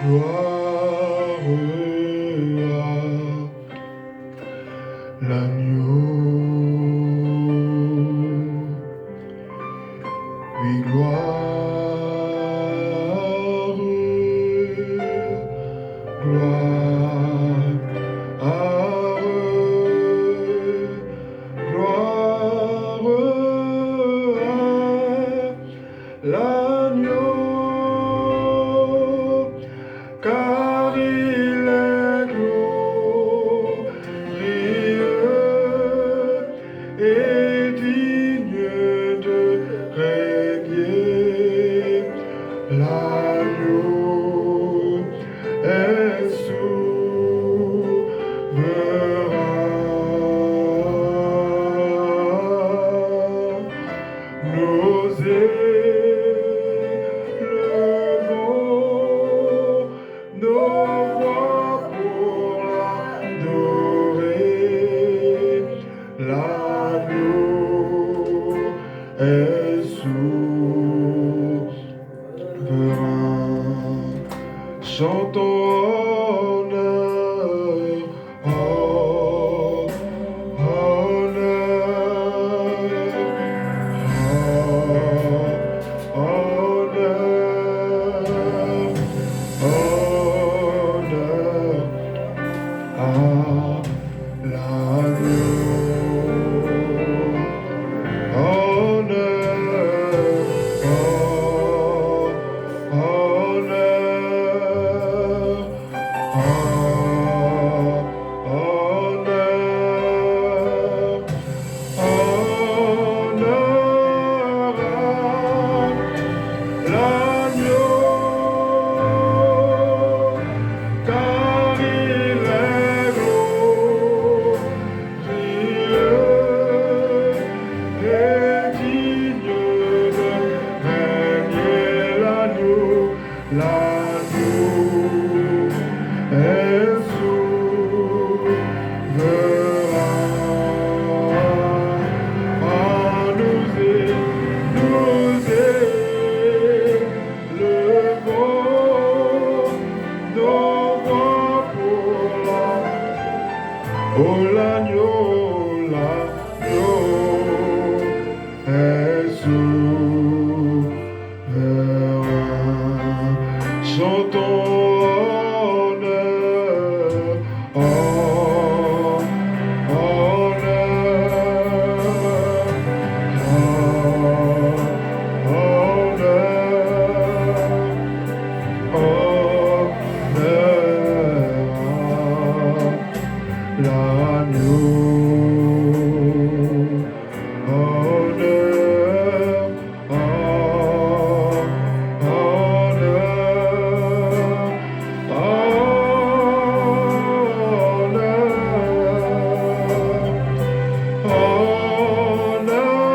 Gloire à l'agneau. Oui, gloire, gloire à l'agneau, car il est glorieux et digne de régner. L'agneau est souverain. Nous élevons nos voix pour l'adorer. L'agneau est souverain. Chantons honneur, honneur à l'agneau. Car il est glorieux et digne de régner. L'agneau est souverain. Nous élevons nos voix pour oh, l'agneau est souverain. Chantons honneur,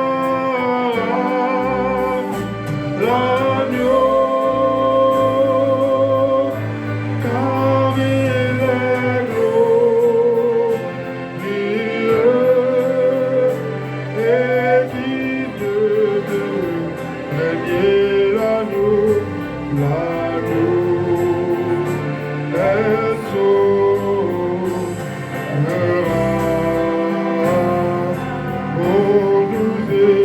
l'agneau, car il est glorieux et digne de régner. L'agneau est souverain. Oh, nous élevons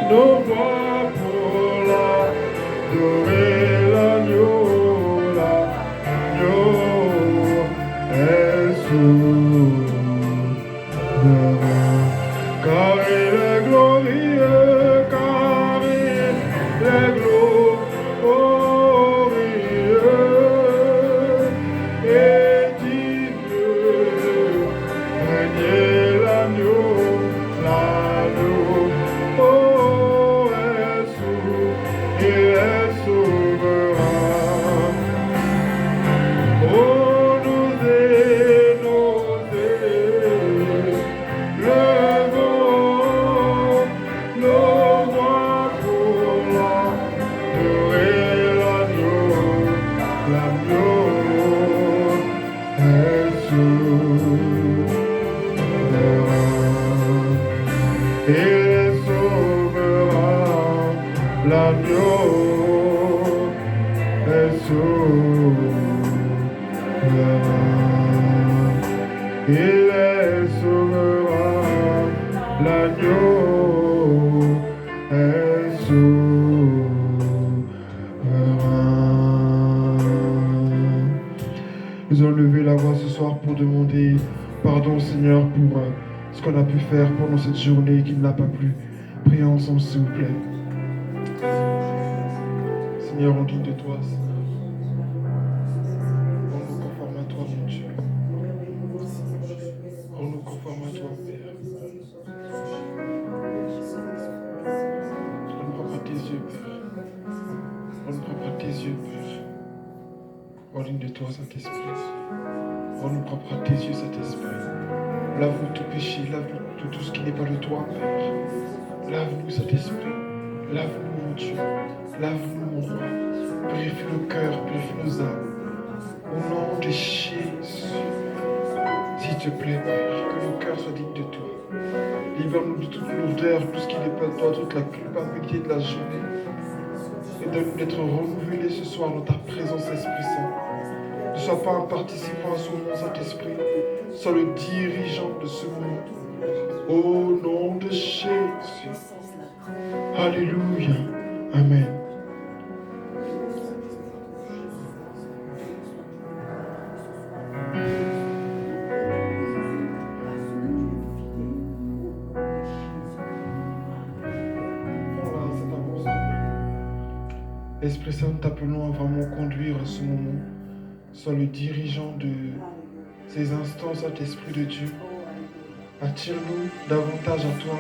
nos voix pour l'adorer. L'agneau est souverain. Car il est glorieux, car il est glorieux et digne de régner. L'agneau il est souverain. Oh, nous élevons nos voix pour l'adorer. L'agneau est souverain. Il est souverain. l'agneau est souverain. Il est souverain, l'agneau est souverain. Nous allons lever la voix ce soir pour demander pardon, Seigneur, pour ce qu'on a pu faire pendant cette journée qui ne l'a pas plu. Prions ensemble, s'il vous plaît. Seigneur, on dit de toi, Seigneur. Rends-nous conforme à toi, mon Dieu. Rends-nous conforme à toi, Père. Rends-nous propre à tes yeux, Père. Rends-nous propre à tes yeux, Père. Rends-nous de toi, Saint-Esprit. Rends-nous propre à tes yeux, Saint-Esprit. Lave-nous tout péché, lave-nous de tout ce qui n'est pas de toi, Père. Lave-nous, Saint-Esprit. Lave-nous, mon Dieu. Lave-nous, mon roi. Purifie nos cœurs, purifie nos âmes. Au nom de Jésus. S'il te plaît, Père, que nos cœurs soient dignes de toi. Libère-nous de toute lourdeur, tout ce qui n'est pas de toi, toute la culpabilité de la journée. Et donne-nous d'être renouvelés ce soir dans ta présence, Esprit Saint. Ne sois pas un participant à ce moment, Saint-Esprit. Sois le dirigeant de ce monde. Au nom de Jésus. Alléluia. Amen. Esprit Saint, nous t'appelons à vraiment conduire à ce moment. Sois le dirigeant de ces instants, Saint-Esprit de Dieu. Attire-nous davantage à toi.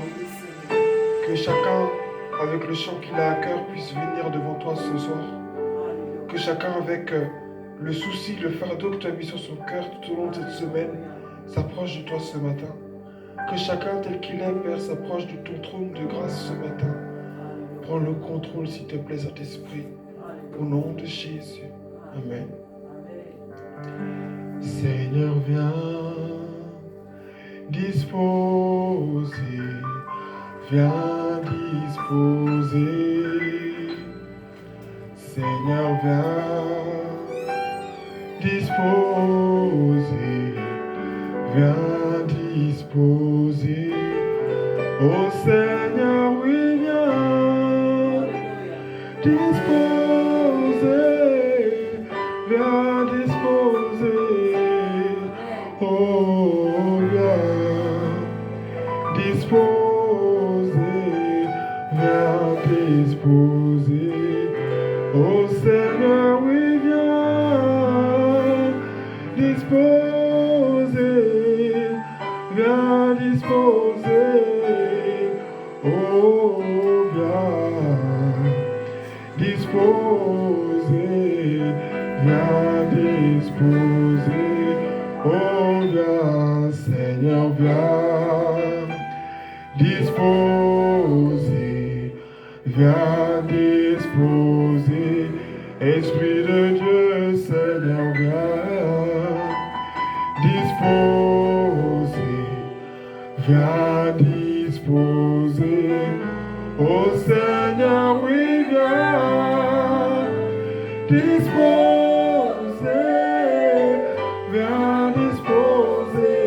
Que chacun, avec le chant qu'il a à cœur, puisse venir devant toi ce soir. Que chacun, avec le souci, le fardeau que tu as mis sur son cœur tout au long de cette semaine, s'approche de toi ce matin. Que chacun, tel qu'il est, Père, s'approche de ton trône de grâce ce matin. Prends le contrôle, s'il te plaît, Saint-Esprit. Au nom de Jésus. Amen. Seigneur, viens disposer. Viens disposer. Seigneur, viens disposer. Viens disposer. Oh Seigneur, oui, viens disposer. Viens disposer. Oh, viens disposer. Viens disposer. Oh Seigneur, oui, viens disposer. Viens disposer. Oh, viens disposer. Viens disposer. Oh, viens, Seigneur, viens disposer. Viens disposer. Esprit de Dieu, Seigneur, viens disposer. Viens disposer. Oh Seigneur, oui, viens disposer. Viens disposer.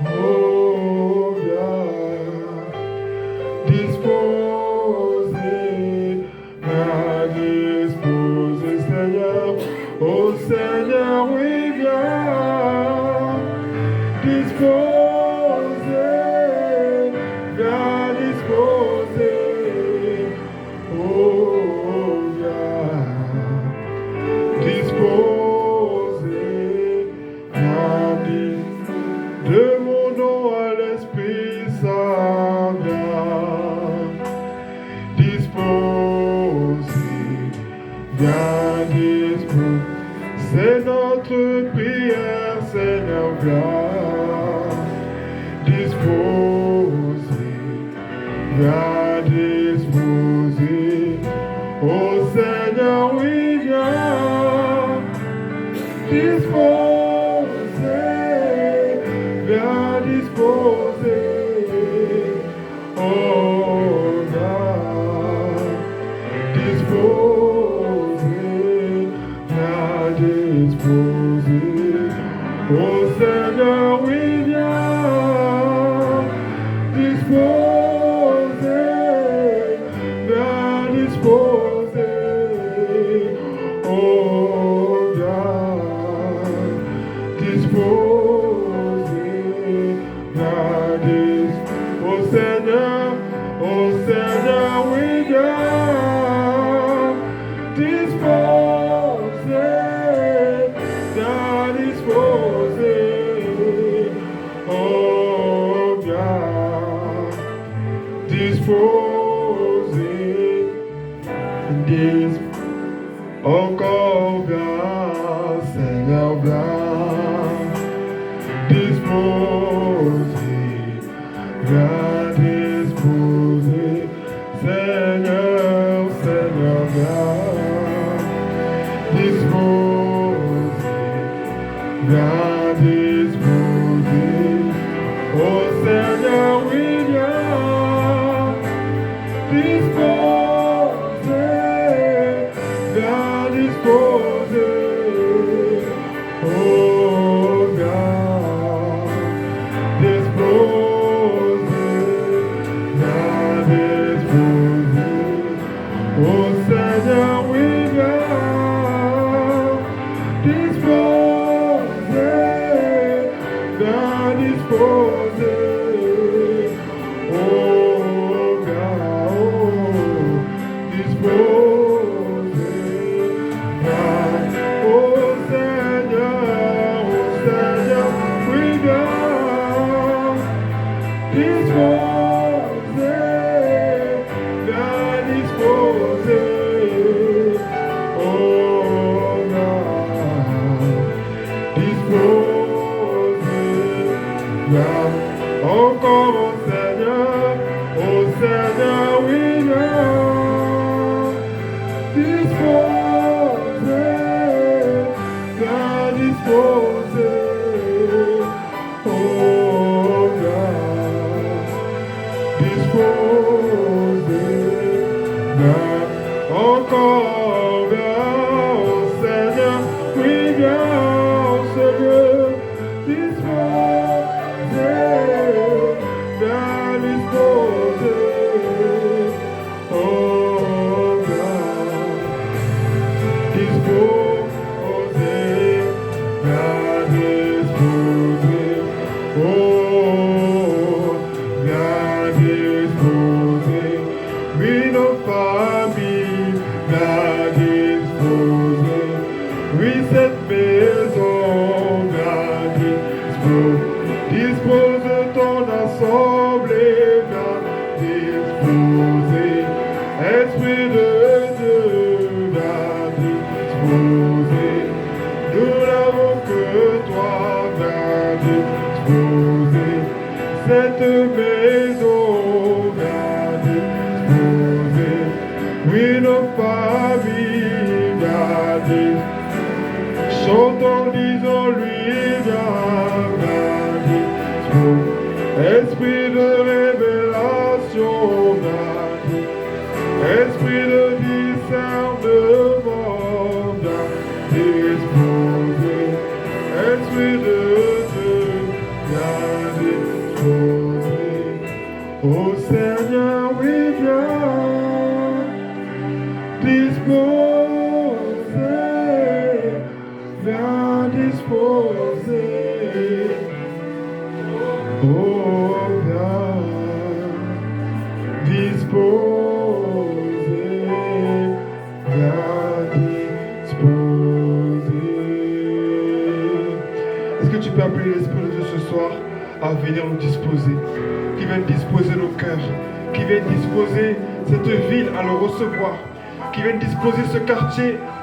Oh, viens disposer. Viens disposer, Seigneur. Oh Seigneur, oui, viens disposer. Viens disposer. Oh, viens disposer. Viens demandons à l'Esprit Saint, viens disposer. Viens disposer. C'est notre prière, Seigneur, viens disposer. Viens disposer. Oh Seigneur, oui, viens disposer. Viens disposer. Oh, viens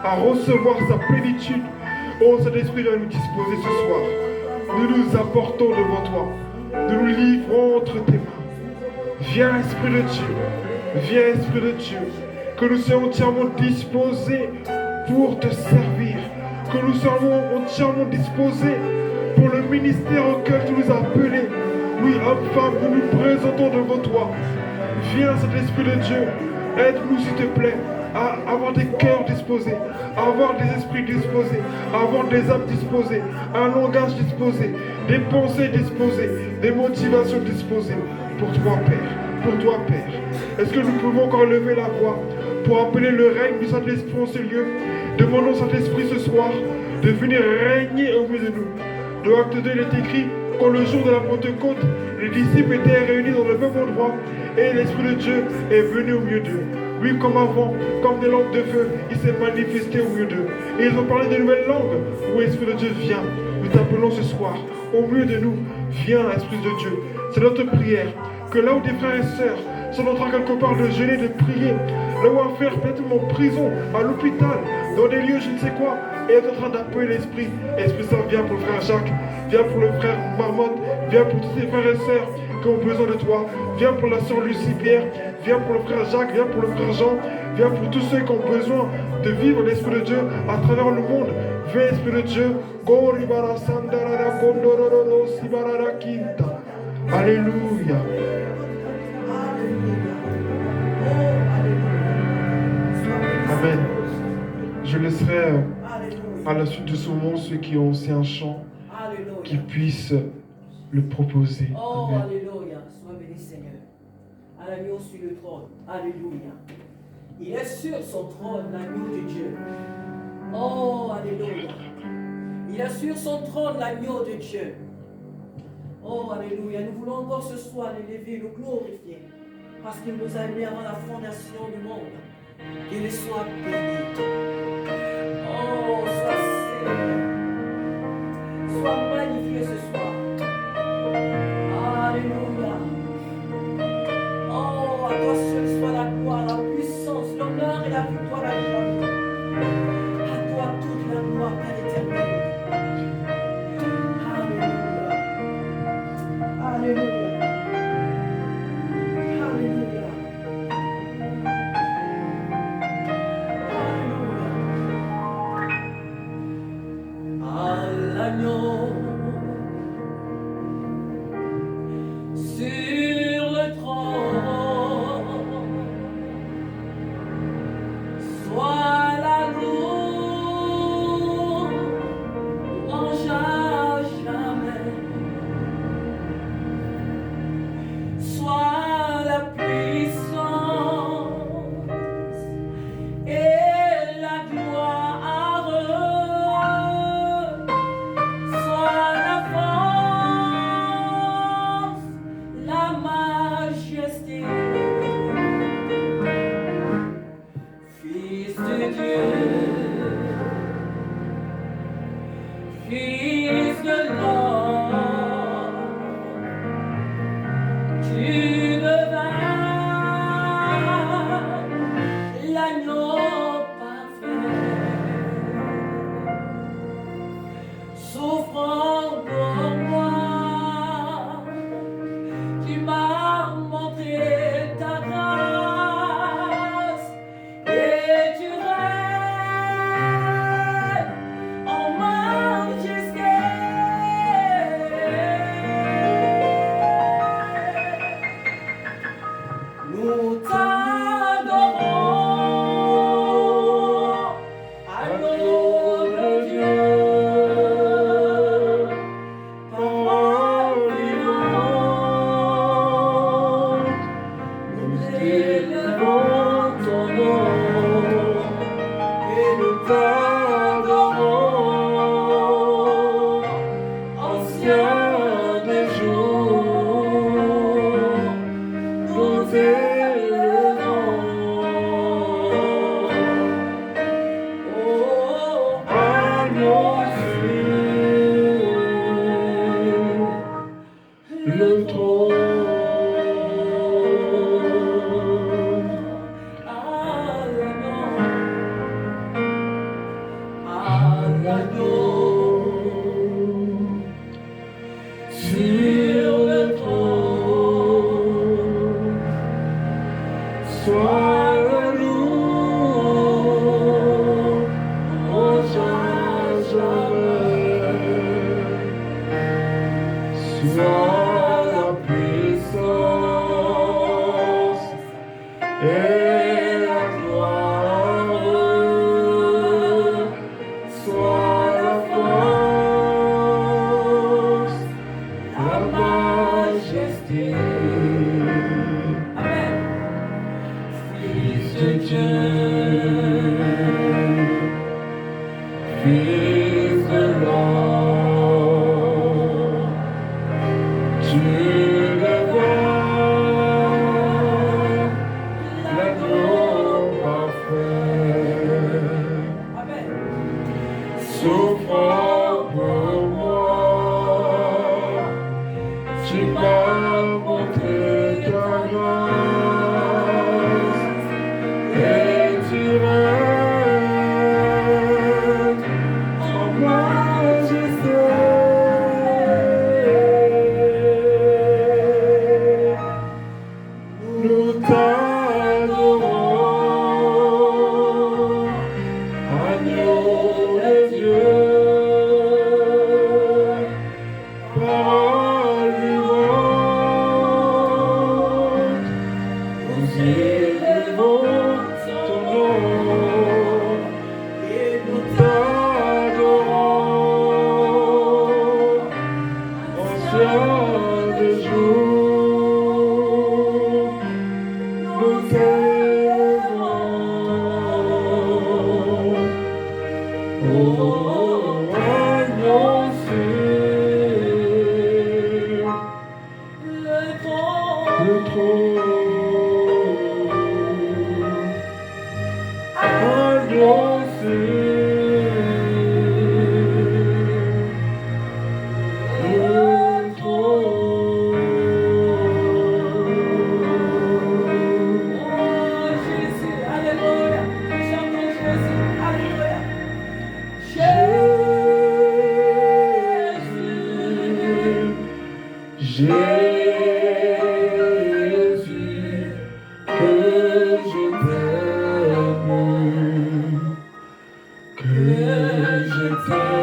à recevoir sa plénitude. Oh, Saint-Esprit va nous disposer ce soir. Nous nous apportons devant toi. Nous nous livrons entre tes mains. Viens, Esprit de Dieu. Viens, Esprit de Dieu. Que nous soyons entièrement disposés pour te servir. Que nous soyons entièrement disposés pour le ministère auquel tu nous as appelés. Oui, hommes, femmes, nous nous présentons devant toi. Viens, Saint-Esprit de Dieu. Aide-nous, s'il te plaît, à avoir des cœurs disposés, à avoir des esprits disposés, à avoir des âmes disposées, un langage disposé, des pensées disposées, des motivations disposées. pour toi, Père. Pour toi, Père. Est-ce que nous pouvons encore lever la voix pour appeler le règne du Saint-Esprit en ce lieu? Demandons au Saint-Esprit ce soir de venir régner au milieu de nous. Dans Acte 2, il est écrit qu'au le jour de la Pentecôte, les disciples étaient réunis dans le même endroit et l'Esprit de Dieu est venu au milieu d'eux. Oui, comme avant, comme des lampes de feu, il s'est manifesté au milieu d'eux. Et ils ont parlé de nouvelles langues. Où l'Esprit de Dieu vient. Nous t'appelons ce soir. Au milieu de nous, viens, Esprit de Dieu. C'est notre prière. Que là où des frères et sœurs sont en train quelque part de jeûner, de prier, là où un frère peut-être en prison, à l'hôpital, dans des lieux, je ne sais quoi, et est en train d'appeler l'Esprit. Esprit Saint, viens pour le frère Jacques, viens pour le frère Marmotte, viens pour tous ces frères et sœurs qui ont besoin de toi. Viens pour la sœur Lucie Pierre, viens pour le frère Jacques, viens pour le frère Jean, viens pour tous ceux qui ont besoin de vivre l'Esprit de Dieu à travers le monde. Viens, Esprit de Dieu. Alléluia. Amen. Je laisserai à la suite de ce moment ceux qui ont aussi un chant qui puissent le proposer. Oh, Amen. alléluia. Sois béni, Seigneur. L'agneau sur le trône. Alléluia. Il est sur son trône, l'agneau de Dieu. Oh, alléluia. Il est sur son trône, l'agneau de Dieu. Oh, alléluia. Nous voulons encore ce soir l'élever, le glorifier. Parce qu'il nous a aimés avant la fondation du monde. Qu'il soit béni. Oh, sois Seigneur. Sois magnifié ce soir. Alléluia. Oh, à toi seul soit la gloire, la puissance, l'honneur et la victoire à jamais. À toi toute la gloire, Père éternel. Alléluia. Alléluia. Alléluia. Alléluia. À l'agneau. Sur le trône, sois la louange à jamais, sois la puissance et la gloire, sois la force, la majesté, Fils de Dieu, Fils de l'homme, tu devins l'agneau parfait, souffrant pour moi. Tu m'as montré ta grâce et tu règnes en majesté. Nous t'adorons, agneau de Dieu. Parole vivante, nous élevons ton nom et nous t'adorons, ancien des jours, nous élevons. Oh, agneau sur le trône. Sur le trône, sois la louange à jamais, sois la puissance et la gloire, sois la force, la majesté. nous t'adorons, agneau de Dieu, parole vivante, nous élevons ton nom et nous t'adorons, ancien des jours, nous t'aimons. Oh, agneau sur le trône, agneau sur le trône. Oh Jésus, alléluia. Chantons Jésus, alléluia. Jésus, que je t'aime, que je t'aime.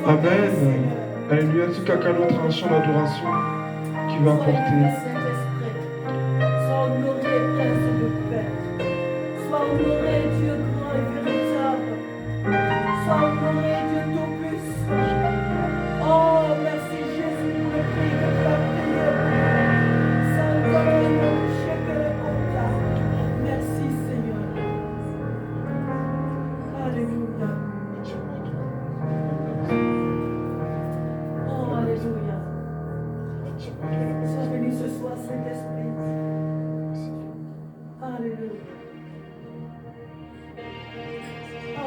Amen. Alléluia. Est-ce que quelqu'un d'autre a un chant d'adoration qui va porter? Saint-Esprit, sois honoré, Prince de paix. Sois honoré, Dieu grand et véritable. Sois honoré, Dieu tout-puissant. Oh, merci Jésus pour le prix que tu as payé. Saint-Honoré, chèque le comptable. Merci Seigneur. Alléluia. Oh, alléluia. Sois béni ce soir, Saint-Esprit. Alléluia.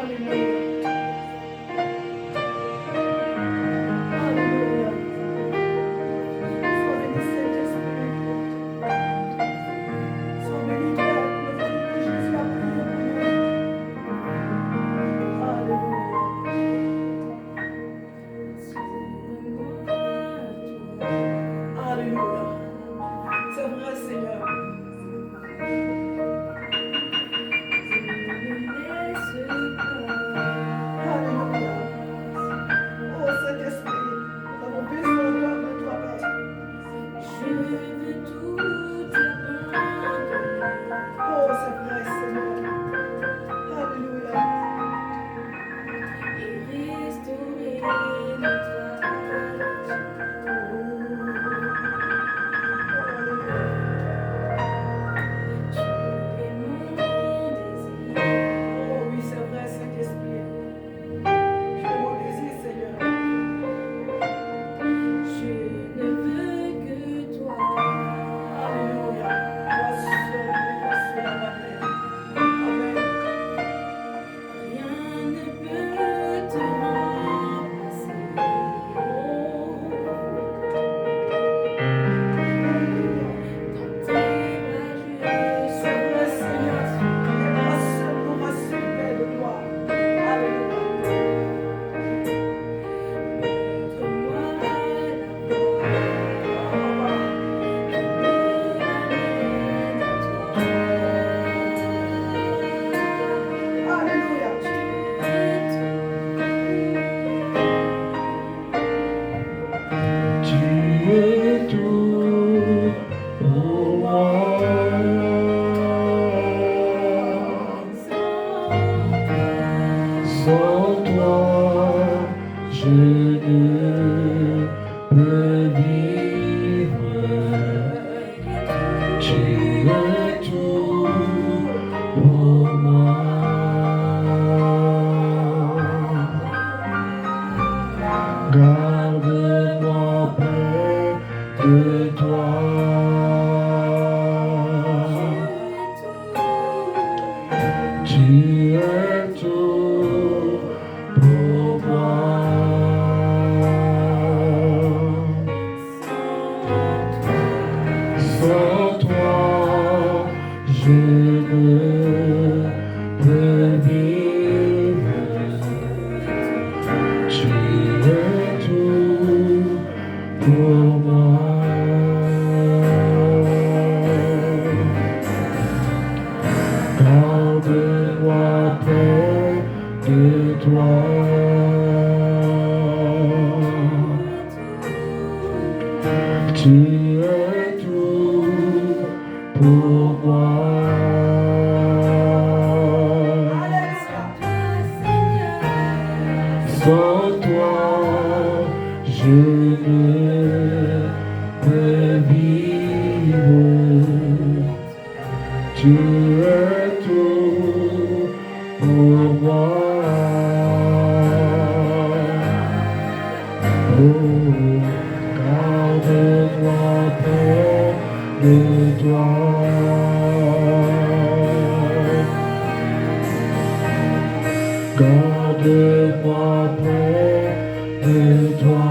Alléluia. Alléluia. Sois béni, Saint-Esprit. Sois béni, Père, le prix que Jésus a payé pour nous. Alléluia. Alléluia. C'est vrai, Seigneur. Alléluia. Oh Saint-Esprit, nous avons besoin de toi, Père. Je veux tout abandonner Oh, c'est vrai, Seigneur. Alléluia. et restaurer notre adoration. Oh, alléluia. Tu Tu es tout pour moi. Sans toi, je ne peux vivre. Tu es tout pour moi. Garde-moi près de toi. Tu es tout pour moi. Sans toi, je ne peux vivre. Tu es tout pour moi. Oh, garde-moi près de toi. Garde-moi près de toi.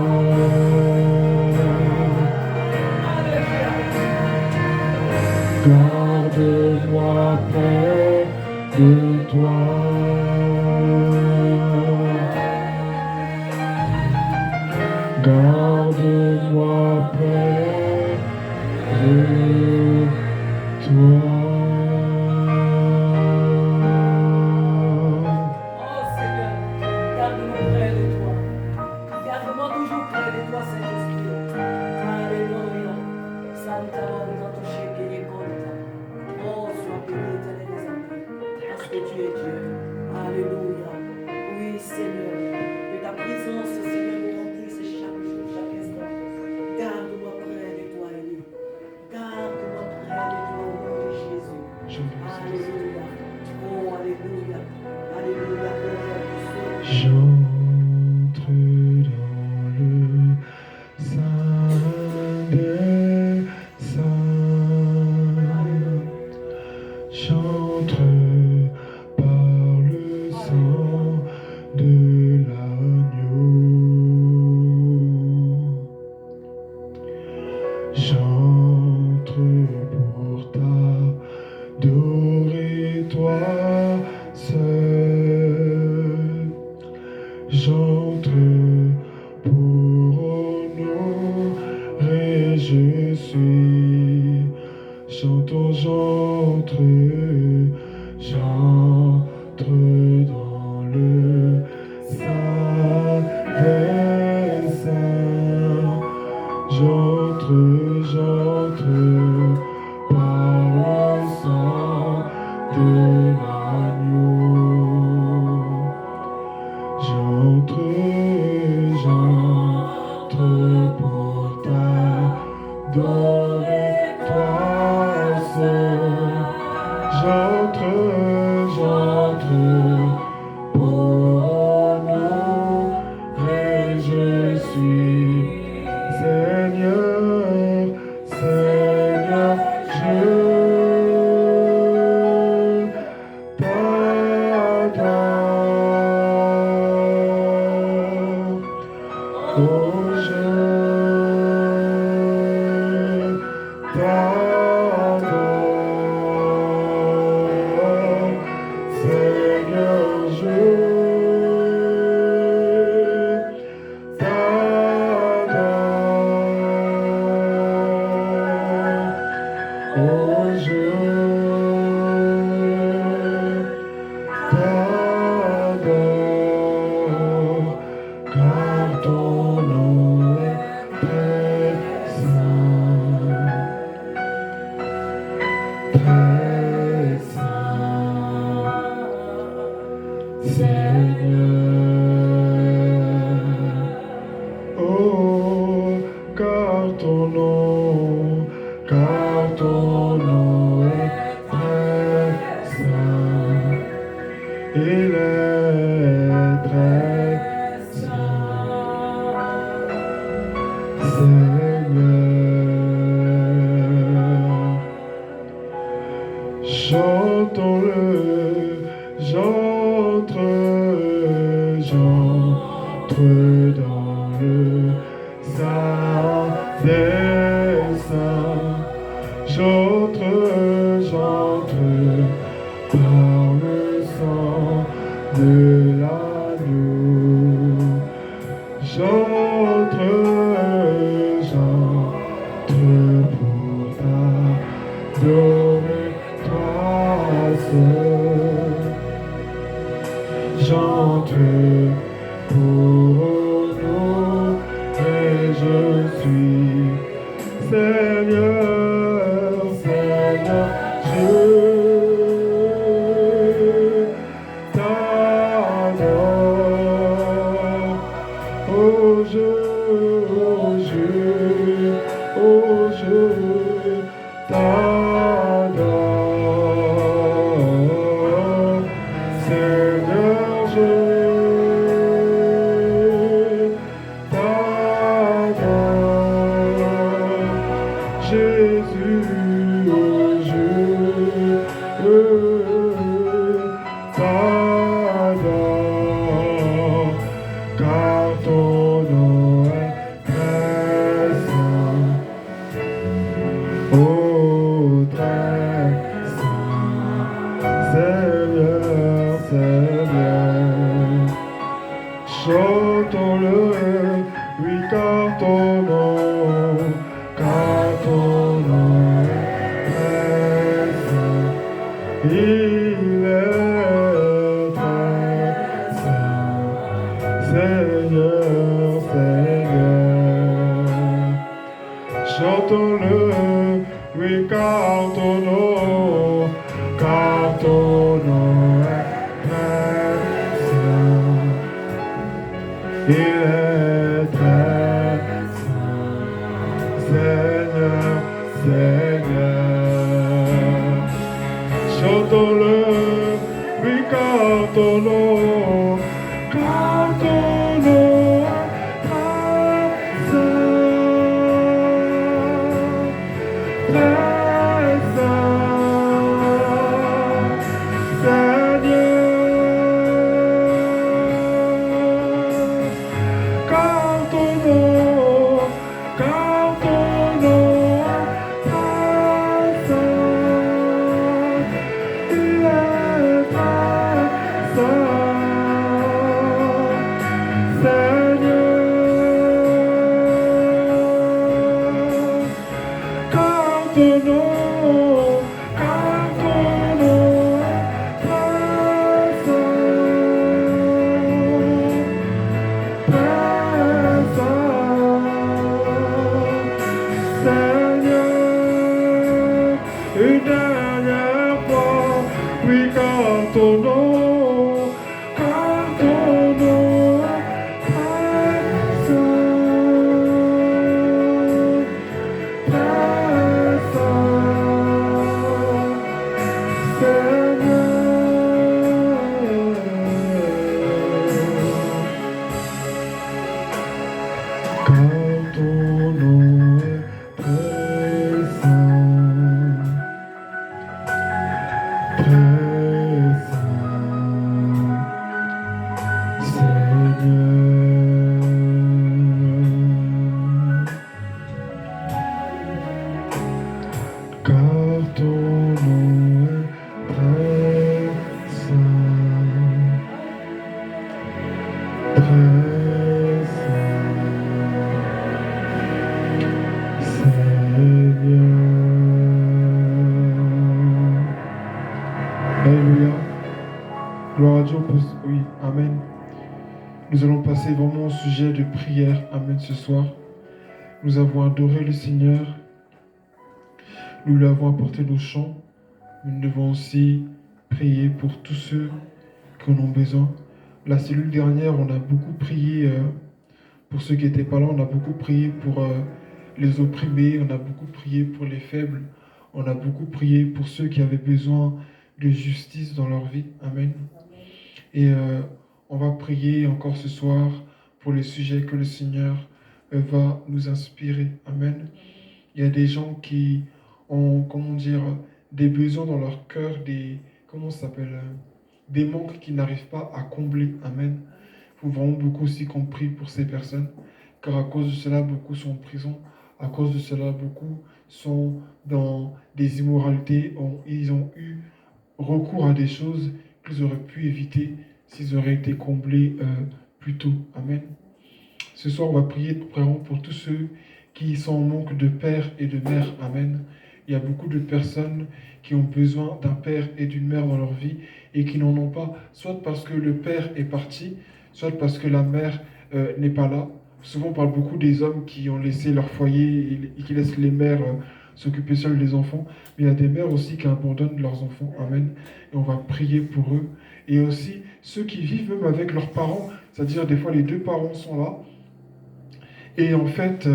Garde-moi près de toi. Garde-moi près de toi. Oh Seigneur, garde-moi près de toi. Garde-moi toujours près de toi, Saint-Esprit. Alléluia. Santa Maria, touché que les comptes. Oh, sois béni, éternel des armées, parce que tu es Dieu. Alléluia. Oui, Seigneur. Que ta présence, Seigneur, nous remplisse chaque jour, chaque instant. Garde-moi près de toi, Élie. Garde-moi près de toi, au nom de Jésus. Alléluia. Oh, Alléluia. Alléluia. Oh, J'entre dans le Saint des Saints. J'entre par le sang de l'agneau. J'entre pour t'adorer toi seul. J'entre pour honorer Jésus. Chantons, j'entre dans le Saint des Saints. J'entre par le sang de l'agneau. J'entre pour t'adorer toi seul. J'entre pour honorer Jésus. Seigneur, je t'adore. Oh, je t'adore. Seigneur, je oh, je t'adore, car ton nom est très saint, très saint, Seigneur. Oh, car ton nom est très saint, il est très saint, Seigneur. Chantons-le, J'entre dans le sein des saints. J'entre par le sang de l'agneau. J'entre pour t'adorer, toi seul. J'entre pour nous et je suis Seigneur, Seigneur, je t'adore. Oh, je t'adore. Seigneur, je t'adore. Jésus, oh, je t'adore. Car ton nom est très saint. Oh, très saint. Seigneur, Seigneur. Chantons-le, oui, car ton nom est très saint. Il est très saint. Seigneur, Seigneur. Chantons-le, oui, car ton nom est très saint. Il est très saint. Seigneur, Seigneur. Chantons-le, oui, car ton nom est très saint. Très saint. Seigneur. Car ton nom est très saint. Il est très saint. Seigneur. Car ton nom est très saint. Seigneur, une dernière fois, oui, car ton nom est très saint. Très saint. Seigneur. Car ton nom est très saint, très saint, Seigneur. Car ton nom est très saint, très saint, Seigneur. Alléluia. Gloire à Dieu. Oui, Amen. Nous allons passer vraiment au sujet de prière. Amen. Ce soir, nous avons adoré le Seigneur. Nous lui avons apporté nos chants. Nous devons aussi prier pour tous ceux qui en ont besoin. La cellule dernière, on a beaucoup prié pour ceux qui n'étaient pas là. On a beaucoup prié pour les opprimés. On a beaucoup prié pour les faibles. On a beaucoup prié pour ceux qui avaient besoin de justice dans leur vie. Amen. Et on va prier encore ce soir pour les sujets que le Seigneur va nous inspirer. Amen. Il y a des gens qui ont, des besoins dans leur cœur, comment ça s'appelle, des manques qu'ils n'arrivent pas à combler. Amen. Il faut vraiment beaucoup aussi qu'on prie pour ces personnes, car à cause de cela, beaucoup sont en prison. À cause de cela, beaucoup sont dans des immoralités. Ils ont eu recours à des choses qu'ils auraient pu éviter s'ils auraient été comblés plus tôt. Amen. Ce soir, on va prier vraiment pour tous ceux qui sont en manque de père et de mère. Amen. Il y a beaucoup de personnes qui ont besoin d'un père et d'une mère dans leur vie et qui n'en ont pas, soit parce que le père est parti, soit parce que la mère n'est pas là. Souvent, on parle beaucoup des hommes qui ont laissé leur foyer et qui laissent les mères s'occuper seules des enfants. Mais il y a des mères aussi qui abandonnent leurs enfants. Amen. Et on va prier pour eux. Et aussi, ceux qui vivent même avec leurs parents, c'est-à-dire des fois les deux parents sont là. Et en fait,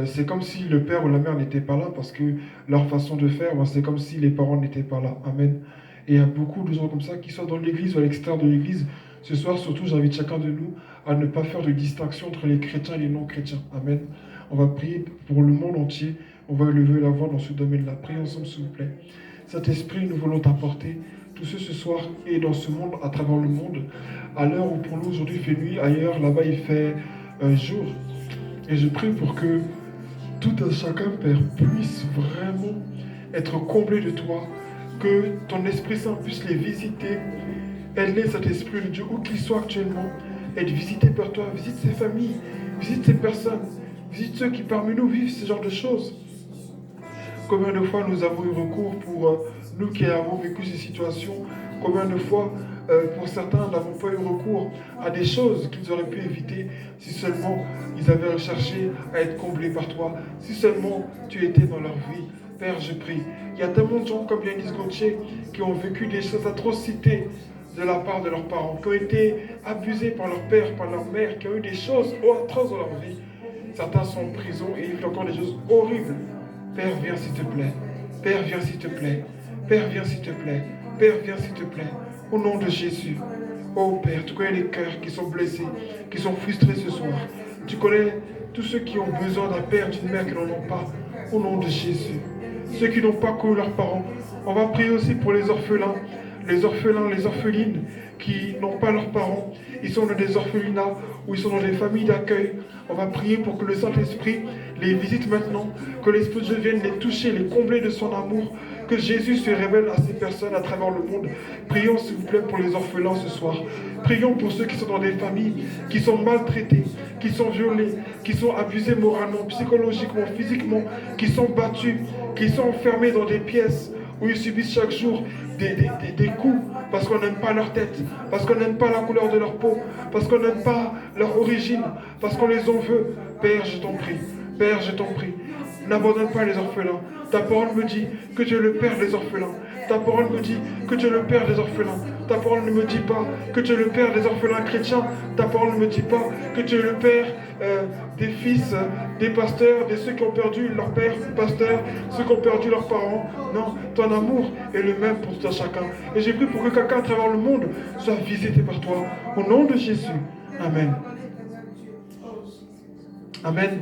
c'est comme si le père ou la mère n'était pas là parce que leur façon de faire, c'est comme si les parents n'étaient pas là. Amen. Et il y a beaucoup de gens comme ça, qui soient dans l'église ou à l'extérieur de l'église. Ce soir, surtout, j'invite chacun de nous à ne pas faire de distinction entre les chrétiens et les non-chrétiens. Amen. On va prier pour le monde entier. On va élever la voix dans ce domaine-là. Prions ensemble, s'il vous plaît. Saint-Esprit, nous voulons t'apporter tous ceux ce soir et dans ce monde, à travers le monde, à l'heure où pour nous aujourd'hui il fait nuit, ailleurs, là-bas il fait jour. Et je prie pour que tout un chacun, Père, puisse vraiment être comblé de toi, que ton Esprit Saint puisse les visiter. Aide-les, cet Esprit de Dieu, où qu'ils soient actuellement, être visité par toi. Visite ces familles, visite ces personnes, visite ceux qui parmi nous vivent ce genre de choses. Combien de fois nous avons eu recours pour nous qui avons vécu ces situations? Combien de fois, pour certains, n'avons pas eu recours à des choses qu'ils auraient pu éviter si seulement ils avaient recherché à être comblés par toi, si seulement tu étais dans leur vie. Père, je prie. Il y a tellement de gens comme Yanis Gauthier qui ont vécu des choses atrocités de la part de leurs parents, qui ont été abusés par leur père, par leur mère, qui ont eu des choses atroces dans leur vie. Certains sont en prison et ils vivent encore des choses horribles. Père, viens s'il te plaît. Père, viens s'il te plaît. Père, viens s'il te plaît. Père, viens s'il te plaît. Au nom de Jésus. Oh Père, tu connais les cœurs qui sont blessés, qui sont frustrés ce soir. Tu connais tous ceux qui ont besoin d'un père, d'une mère qui n'en ont pas. Au nom de Jésus. Ceux qui n'ont pas connu leurs parents. On va prier aussi pour les orphelins, les orphelines qui n'ont pas leurs parents. Ils sont dans des orphelinats ou ils sont dans des familles d'accueil. On va prier pour que le Saint-Esprit les visite maintenant, que l'Esprit de Dieu vienne les toucher, les combler de son amour, que Jésus se révèle à ces personnes à travers le monde. Prions s'il vous plaît pour les orphelins ce soir. Prions pour ceux qui sont dans des familles, qui sont maltraités, qui sont violés, qui sont abusés moralement, psychologiquement, physiquement, qui sont battus, qui sont enfermés dans des pièces où ils subissent chaque jour des coups parce qu'on n'aime pas leur tête, parce qu'on n'aime pas la couleur de leur peau, parce qu'on n'aime pas leur origine, parce qu'on les en veut. Père, je t'en prie. Père, je t'en prie, n'abandonne pas les orphelins. Ta parole me dit que tu es le père des orphelins. Ta parole me dit que tu es le père des orphelins. Ta parole ne me dit pas que tu es le père des orphelins chrétiens. Ta parole ne me dit pas que tu es le père des fils, des pasteurs, de ceux qui ont perdu leur père, pasteur, ceux qui ont perdu leurs parents. Non, ton amour est le même pour tout un chacun. Et j'ai pris pour que quelqu'un à travers le monde soit visité par toi. Au nom de Jésus. Amen. Amen.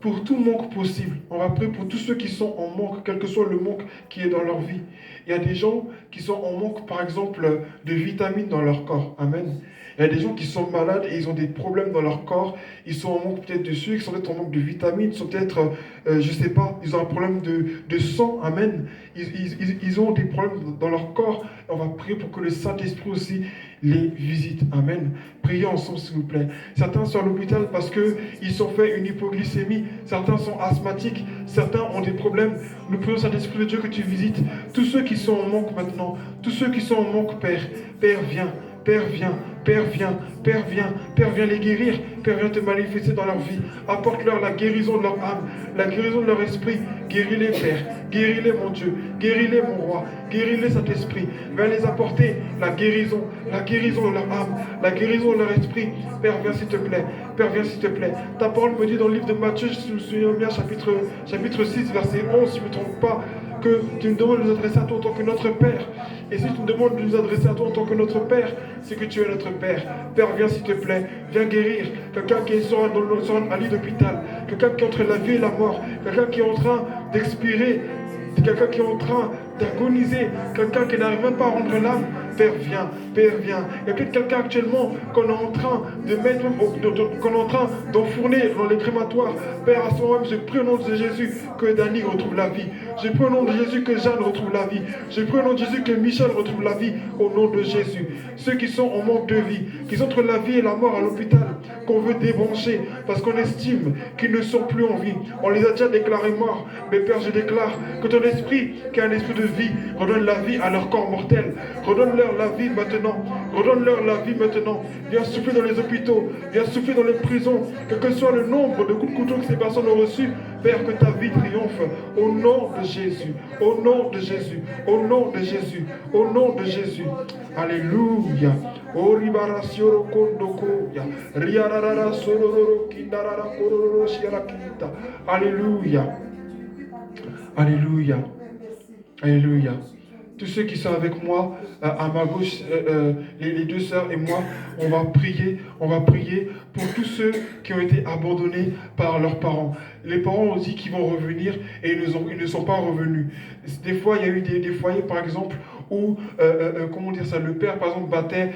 Pour tout manque possible, on va prier pour tous ceux qui sont en manque, quel que soit le manque qui est dans leur vie. Il y a des gens qui sont en manque, par exemple, de vitamines dans leur corps. Amen. Il y a des gens qui sont malades et ils ont des problèmes dans leur corps. Ils sont en manque peut-être de sucre, ils sont peut-être en manque de vitamines, ils sont peut-être, je ne sais pas, ils ont un problème de sang. Amen. Ils ont des problèmes dans leur corps. On va prier pour que le Saint-Esprit aussi les visite. Amen. Priez ensemble, s'il vous plaît. Certains sont à l'hôpital parce qu'ils sont fait une hypoglycémie. Certains sont asthmatiques. Certains ont des problèmes. Nous prions, Saint-Esprit de Dieu, que tu visites tous ceux qui sont en manque maintenant. Tous ceux qui sont en manque, Père. Père, viens. Père, viens. Père, viens. Père, viens. Père, viens les guérir. Père, viens te manifester dans leur vie. Apporte-leur la guérison de leur âme, la guérison de leur esprit. Guéris-les, Père. Guéris-les, mon Dieu. Guéris-les, mon roi. Guéris-les, Saint-Esprit. Viens les apporter la guérison de leur âme, la guérison de leur esprit. Père, viens s'il te plaît. Père, viens s'il te plaît. Ta parole me dit dans le livre de Matthieu, je me souviens bien, chapitre 6, verset 11, si je ne me trompe pas, que tu nous demandes de nous adresser à toi en tant que notre Père. Et si tu nous demandes de nous adresser à toi en tant que notre Père, c'est que tu es notre Père. Père, viens s'il te plaît, viens guérir quelqu'un qui est sur un lit d'hôpital, quelqu'un qui est entre la vie et la mort, quelqu'un qui est en train d'expirer, quelqu'un qui est en train d'agoniser, quelqu'un qui n'arrive même pas à rendre l'âme. Père, viens, Père, viens. Il y a peut-être quelqu'un actuellement qu'on est en train de mettre, qu'on est en train d'enfourner dans les crématoires. Père, à ce moment-même, je prie au nom de Jésus que Dani retrouve la vie. Je prie au nom de Jésus que Jeanne retrouve la vie. Je prie au nom de Jésus que Michel retrouve la vie. Au nom de Jésus. Ceux qui sont en manque de vie, qui sont entre la vie et la mort à l'hôpital, qu'on veut débrancher parce qu'on estime qu'ils ne sont plus en vie. On les a déjà déclarés morts. Mais Père, je déclare que ton esprit, qui est un esprit de vie, redonne la vie à leur corps mortel. Redonne-leur la vie maintenant. Redonne-leur la vie maintenant. Viens souffler dans les hôpitaux. Viens souffler dans les prisons. Quel que soit le nombre de coups de couteau que ces personnes ont reçus, Père, que ta vie triomphe. Au nom de Jésus. Au nom de Jésus. Au nom de Jésus. Au nom de Jésus. Alléluia. Oribaracioro kondokoya. Riarara sororo kindarara kororo shiarakita. Alléluia. Alléluia. Alléluia. Tous ceux qui sont avec moi, à ma gauche, les deux sœurs et moi, on va prier pour tous ceux qui ont été abandonnés par leurs parents. Les parents ont dit qu'ils vont revenir et ils ne sont pas revenus. Des fois, il y a eu des foyers, par exemple, où, comment dire ça, le père, par exemple, battait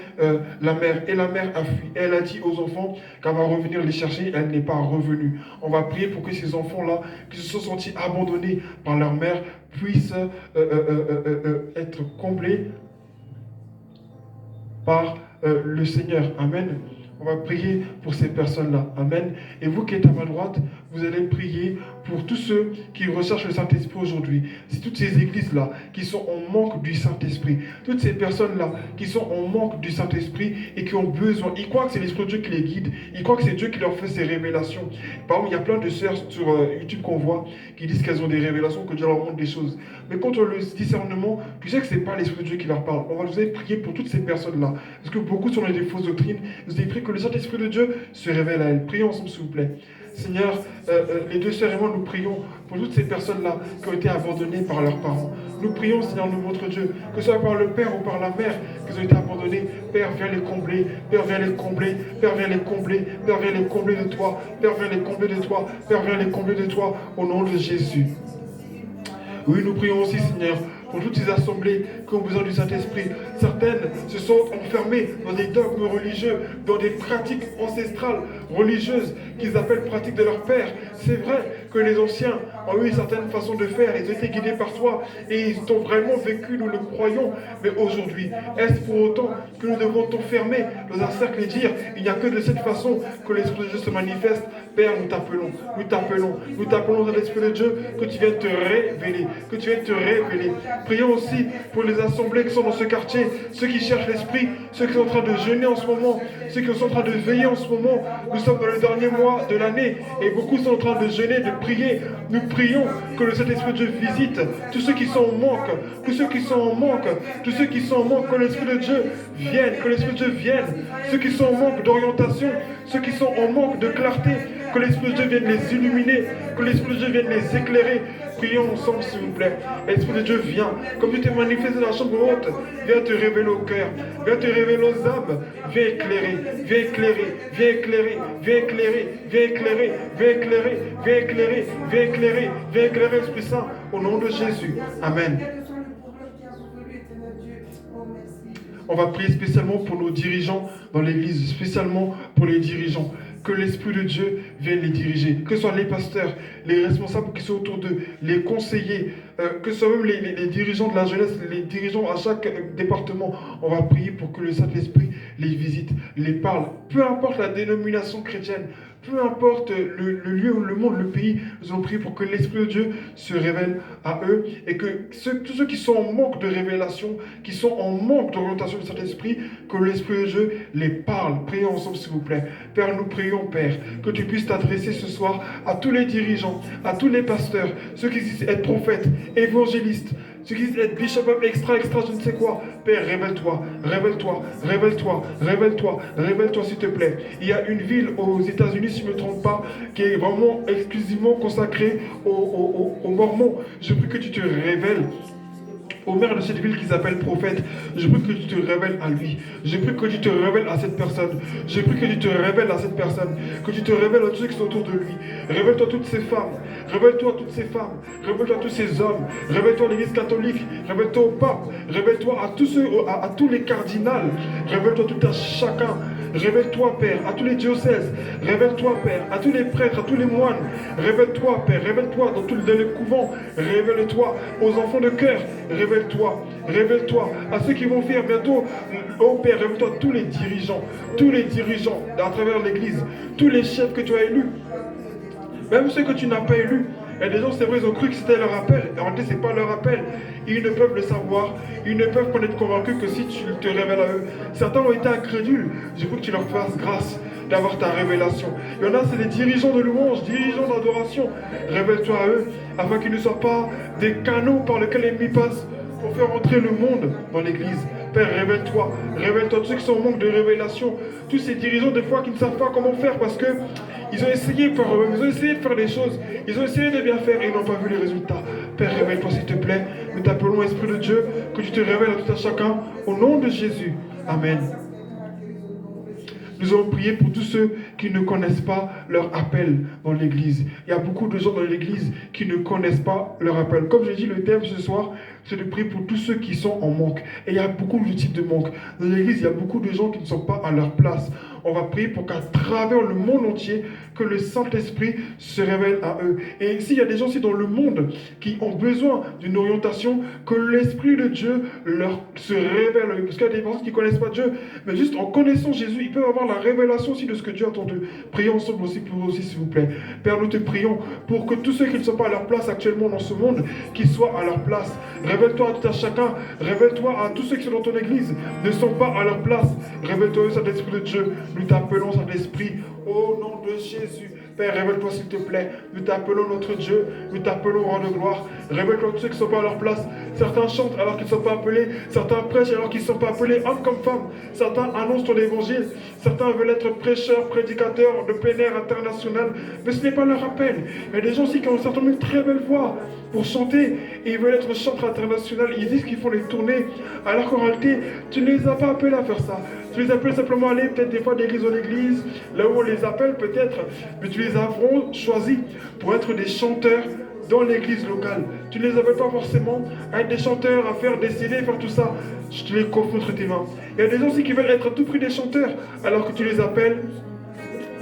la mère et la mère a fui. Elle a dit aux enfants qu'elle va revenir les chercher, elle n'est pas revenue. On va prier pour que ces enfants-là, qui se sont sentis abandonnés par leur mère, puissent être comblés par le Seigneur. Amen. On va prier pour ces personnes-là. Amen. Et vous qui êtes à ma droite, vous allez prier pour tous ceux qui recherchent le Saint-Esprit aujourd'hui. C'est toutes ces églises-là qui sont en manque du Saint-Esprit. Toutes ces personnes-là qui sont en manque du Saint-Esprit et qui ont besoin. Ils croient que c'est l'Esprit de Dieu qui les guide. Ils croient que c'est Dieu qui leur fait ces révélations. Par exemple, il y a plein de sœurs sur YouTube qu'on voit qui disent qu'elles ont des révélations, que Dieu leur montre des choses. Mais contre le discernement, tu sais que ce n'est pas l'Esprit de Dieu qui leur parle. On va vous aller prier pour toutes ces personnes-là. Parce que beaucoup sont dans des fausses doctrines. Vous avez prié que le Saint-Esprit de Dieu se révèle à elles. Prions ensemble, s'il vous plaît. Seigneur, les deux sœurs et moi, nous prions pour toutes ces personnes-là qui ont été abandonnées par leurs parents. Nous prions, Seigneur, notre Dieu, que ce soit par le père ou par la mère qu'ils ont été abandonnés. Père, viens les combler. Père, viens les combler. Père, viens les combler. Père, viens les combler de toi. Père, viens les combler de toi. Père, viens les combler de toi. Au nom de Jésus. Oui, nous prions aussi, Seigneur, pour toutes ces assemblées qui ont besoin du Saint-Esprit. Certaines se sont enfermées dans des dogmes religieux, dans des pratiques ancestrales religieuses qu'ils appellent pratiques de leur père. C'est vrai que les anciens ont eu une certaine façon de faire, ils ont été guidés par toi et ils ont vraiment vécu, nous le croyons. Mais aujourd'hui, est-ce pour autant que nous devons t'enfermer dans un cercle et dire il n'y a que de cette façon que l'Esprit de Dieu se manifeste? Père, nous t'appelons, nous t'appelons, nous t'appelons dans l'Esprit de Dieu que tu viennes te révéler, que tu viennes te révéler. Prions aussi pour les assemblées qui sont dans ce quartier, ceux qui cherchent l'Esprit, ceux qui sont en train de jeûner en ce moment, ceux qui sont en train de veiller en ce moment. Nous sommes dans le dernier mois de l'année et beaucoup sont en train de jeûner, de prier. Nous prions que le Saint-Esprit de Dieu visite tous ceux qui sont en manque, tous ceux qui sont en manque, tous ceux qui sont en manque, que l'Esprit de Dieu vienne, que l'Esprit de Dieu vienne. Ceux qui sont en manque d'orientation, ceux qui sont en manque de clarté, que l'Esprit de Dieu vienne les illuminer, que l'Esprit de Dieu vienne les éclairer. Prions ensemble, s'il vous plaît. L'Esprit de Dieu vient. Comme tu t'es manifesté dans la chambre haute, viens te révéler au cœur. Viens te révéler aux âmes. Viens éclairer. Viens éclairer. Viens éclairer. Viens éclairer. Viens éclairer. Viens éclairer. Viens éclairer. Viens éclairer. Viens éclairer, Esprit Saint. Au nom de Jésus. Amen. On va prier spécialement pour nos dirigeants dans l'église. Spécialement pour les dirigeants. Que l'Esprit de Dieu vienne les diriger, que ce soit les pasteurs, les responsables qui sont autour d'eux, les conseillers, que ce soit même les dirigeants de la jeunesse, les dirigeants à chaque département. On va prier pour que le Saint-Esprit les visite, les parle, peu importe la dénomination chrétienne, peu importe le lieu, le monde, le pays, nous allons prier pour que l'Esprit de Dieu se révèle à eux et que tous ceux qui sont en manque de révélation, qui sont en manque d'orientation du Saint-Esprit, que l'Esprit de Dieu les parle. Prions ensemble, s'il vous plaît. Père, nous prions, Père, que tu puisses t'adresser ce soir à tous les dirigeants, à tous les pasteurs, ceux qui disent être prophètes, évangélistes, ceux qui disent être bishop, extra, je ne sais quoi. Père, révèle-toi, révèle-toi, révèle-toi, révèle-toi, révèle-toi, s'il te plaît. Il y a une ville aux États-Unis, si je ne me trompe pas, qui est vraiment exclusivement consacrée aux Mormons. Je prie que tu te révèles au maire de cette ville qui s'appelle prophète, je prie que tu te révèles à lui. Je prie que tu te révèles à cette personne. Je prie que tu te révèles à cette personne. Que tu te révèles à tous ceux qui sont autour de lui. Révèle-toi à toutes ces femmes. Révèle-toi à toutes ces femmes. Révèle-toi à tous ces hommes. Révèle-toi à l'église catholique. Révèle-toi au pape. Révèle-toi à tous les cardinals. Révèle-toi tout à chacun. Révèle-toi, Père, à tous les diocèses. Révèle-toi, Père, à tous les prêtres, à tous les moines. Révèle-toi, Père. Révèle-toi dans les couvents. Révèle-toi aux enfants de cœur. Révèle-toi. Révèle-toi à ceux qui vont faire bientôt. Oh Père, révèle-toi à tous les dirigeants. Tous les dirigeants à travers l'église. Tous les chefs que tu as élus. Même ceux que tu n'as pas élus. Et des gens, c'est vrai, ils ont cru que c'était leur appel. En réalité, ce n'est pas leur appel. Ils ne peuvent le savoir. Ils ne peuvent pas être convaincus que si tu te révèles à eux. Certains ont été incrédules. Je veux que tu leur fasses grâce d'avoir ta révélation. Il y en a, c'est des dirigeants de louange, dirigeants d'adoration. Révèle-toi à eux, afin qu'ils ne soient pas des canaux par lesquels l'ennemi passe pour faire entrer le monde dans l'église. Père, révèle-toi. Révèle-toi tous ceux qui sont en manque de révélation. Tous ces dirigeants, des fois, qui ne savent pas comment faire parce que ils ont essayé par eux-mêmes, ils ont essayé de faire des choses, ils ont essayé de bien faire et ils n'ont pas vu les résultats. Père, révèle-toi s'il te plaît. Nous t'appelons, Esprit de Dieu, que tu te révèles à tout à chacun, au nom de Jésus. Amen. Nous allons prier pour tous ceux qui ne connaissent pas leur appel dans l'église. Il y a beaucoup de gens dans l'église qui ne connaissent pas leur appel. Comme je dis, le thème ce soir, c'est de prier pour tous ceux qui sont en manque. Et il y a beaucoup de types de manque. Dans l'église, il y a beaucoup de gens qui ne sont pas à leur place. On va prier pour qu'à travers le monde entier, que le Saint-Esprit se révèle à eux. Et s'il y a des gens aussi dans le monde qui ont besoin d'une orientation, que l'Esprit de Dieu leur se révèle à eux. Parce qu'il y a des personnes qui ne connaissent pas Dieu, mais juste en connaissant Jésus, ils peuvent avoir la révélation aussi de ce que Dieu attend d'eux. Prions ensemble aussi pour vous aussi, s'il vous plaît. Père, nous te prions pour que tous ceux qui ne sont pas à leur place actuellement dans ce monde, qu'ils soient à leur place. Révèle-toi à tout à chacun. Révèle-toi à tous ceux qui sont dans ton église, ne sont pas à leur place. Révèle-toi au Saint-Esprit de Dieu. Nous t'appelons, Saint-Esprit, au nom de Jésus. Père, révèle-toi s'il te plaît. Nous t'appelons notre Dieu. Nous t'appelons roi de gloire. Révèle-toi tous ceux qui ne sont pas à leur place. Certains chantent alors qu'ils ne sont pas appelés. Certains prêchent alors qu'ils ne sont pas appelés, hommes comme femmes. Certains annoncent ton évangile. Certains veulent être prêcheurs, prédicateurs de plein air international. Mais ce n'est pas leur appel. Il y a des gens aussi qui ont certainement une très belle voix pour chanter et ils veulent être chanteur international. Ils disent qu'ils font les tournées alors qu'en réalité, tu ne les as pas appelés à faire ça. Tu les appelles simplement à aller peut-être des fois d'église en église, là où on les appelle peut-être, mais tu les as choisis pour être des chanteurs dans l'église locale. Tu ne les appelles pas forcément à être des chanteurs, à faire des CD, faire tout ça. Tu les coffres entre tes mains. Il y a des gens aussi qui veulent être à tout prix des chanteurs alors que tu les appelles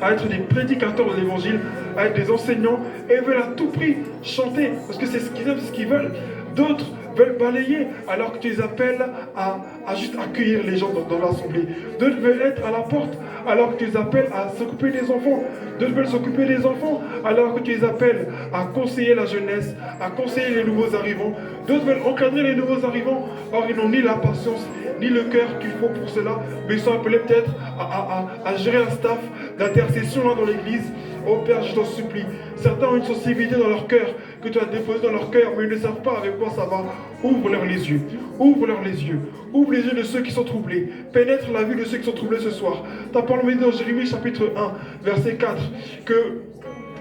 à être des prédicateurs de l'évangile, à être des enseignants, et veulent à tout prix chanter, parce que c'est ce qu'ils aiment, c'est ce qu'ils veulent. D'autres veulent balayer, alors que tu les appelles à juste accueillir les gens dans l'assemblée. D'autres veulent être à la porte, alors que tu les appelles à s'occuper des enfants. D'autres veulent s'occuper des enfants, alors que tu les appelles à conseiller la jeunesse, à conseiller les nouveaux arrivants. D'autres veulent encadrer les nouveaux arrivants, or ils n'ont ni la patience, ni le cœur qu'il faut pour cela, mais ils sont appelés peut-être à gérer un staff d'intercession dans l'église. Oh Père, je t'en supplie. Certains ont une sensibilité dans leur cœur que tu as déposée dans leur cœur, mais ils ne savent pas avec quoi ça va. Ouvre-leur les yeux. Ouvre-leur les yeux. Ouvre les yeux de ceux qui sont troublés. Pénètre la vie de ceux qui sont troublés ce soir. Ta parole me dit dans Jérémie chapitre 1, verset 4, que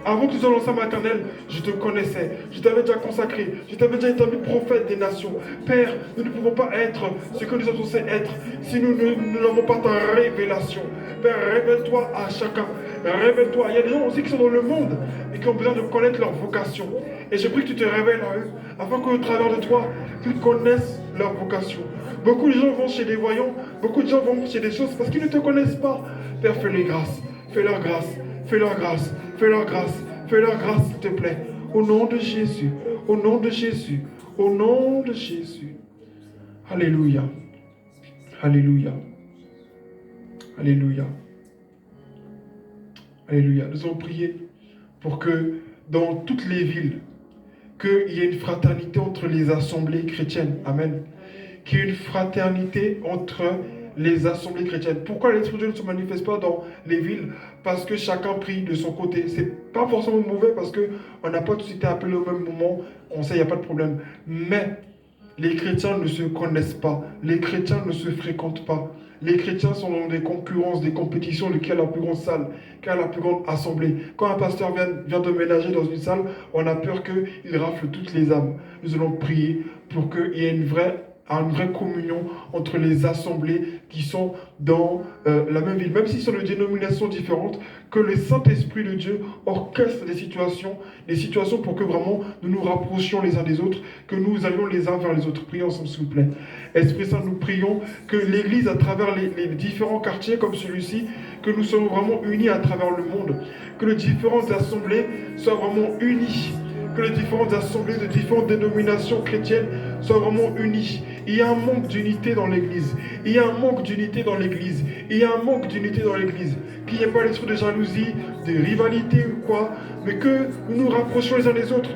avant que tu sois dans sa maternelle, je te connaissais. Je t'avais déjà consacré. Je t'avais déjà établi prophète des nations. Père, nous ne pouvons pas être ce que nous sommes censés être si nous n'avons pas ta révélation. Père, révèle-toi à chacun. Révèle-toi. Il y a des gens aussi qui sont dans le monde et qui ont besoin de connaître leur vocation. Et je prie que tu te révèles à eux, afin qu'au travers de toi, qu'ils connaissent leur vocation. Beaucoup de gens vont chez des voyants, beaucoup de gens vont chez des choses parce qu'ils ne te connaissent pas. Père, fais-les grâce. Fais-leur grâce. Fais-leur grâce. Fais-leur grâce. Fais-leur grâce, s'il te plaît. Au nom de Jésus. Au nom de Jésus. Au nom de Jésus. Alléluia. Alléluia. Alléluia. Alléluia. Nous allons prier pour que dans toutes les villes, qu'il y ait une fraternité entre les assemblées chrétiennes. Amen. Qu'il y ait une fraternité entre les assemblées chrétiennes. Pourquoi l'Esprit de Dieu ne se manifeste pas dans les villes? Parce que chacun prie de son côté. C'est pas forcément mauvais parce qu'on n'a pas tous été appelés au même moment. On sait, il n'y a pas de problème. Mais les chrétiens ne se connaissent pas. Les chrétiens ne se fréquentent pas. Les chrétiens sont dans des concurrences, des compétitions de qui a la plus grande salle, qui a la plus grande assemblée. Quand un pasteur vient de ménager dans une salle, on a peur qu'il rafle toutes les âmes. Nous allons prier pour qu'il y ait une vraie communion entre les assemblées qui sont dans la même ville, même s'ils sont de dénominations différentes, que le Saint-Esprit de Dieu orchestre des situations pour que vraiment nous nous rapprochions les uns des autres, que nous allions les uns vers les autres. Prions ensemble, s'il vous plaît. Esprit Saint, nous prions que l'Église, à travers les différents quartiers comme celui-ci, que nous soyons vraiment unis à travers le monde, que les différentes assemblées soient vraiment unies, que les différentes assemblées de différentes dénominations chrétiennes soient vraiment unies. Il y a un manque d'unité dans l'Église. Il y a un manque d'unité dans l'Église. Il y a un manque d'unité dans l'Église. Qu'il n'y ait pas l'esprit de jalousie, de rivalité ou quoi, mais que nous nous rapprochions les uns des autres.